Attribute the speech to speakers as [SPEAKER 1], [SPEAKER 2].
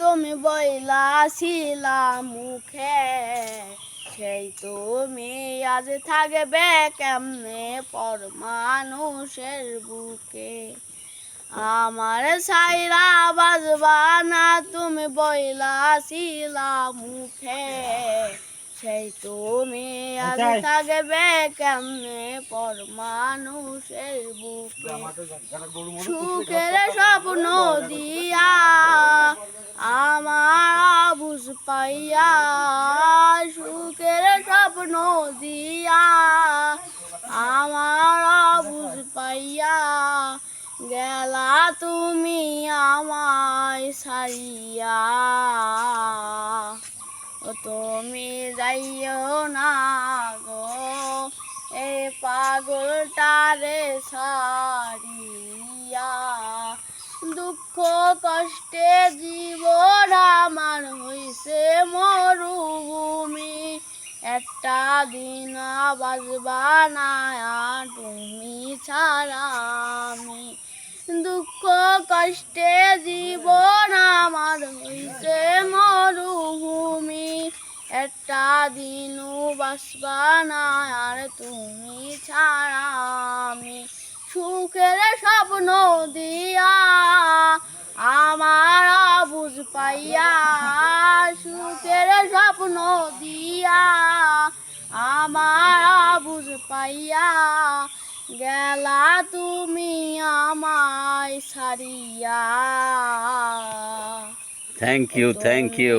[SPEAKER 1] তুমি বইলাছিলা মুখে, সেই তুমি আজ থাকবে কেমনে পর মানুষের বুকে। আমার সাইরা বাজবা না তুমি বইলাছিলা মুখে, সেই তুমি আজ থাকবে কেমনে পর মানুষের বুকে। সুখের স্বপ্ন দিয়া আমার বুঝ পাইয়া, সুখের স্বপ্ন দিয়া আমার বুঝ পাইয়া, গেলা তুমি আমায় ছাড়িয়া। ও তুমি যাইও না গো এ পাগলটারে ছাড়িয়া। দুঃখ কষ্টে জীবন আমার হইছে মরুভূমি, একটা দিন বাজবা না তুমি ছাড়া আমি। দুঃখ কষ্টে জীবন আমার হইছে মরুভূমি, একটা দিনও বাসবা না আর তুমি ছাড়া আমি। সুখের স্বপ্ন দিয়া আমার বুঝ পাইয়া, সুখের স্বপ্ন দিয়া আমার বুঝ পাইয়া, গেলা তুমি আমায় ছাড়িয়া।
[SPEAKER 2] Thank you.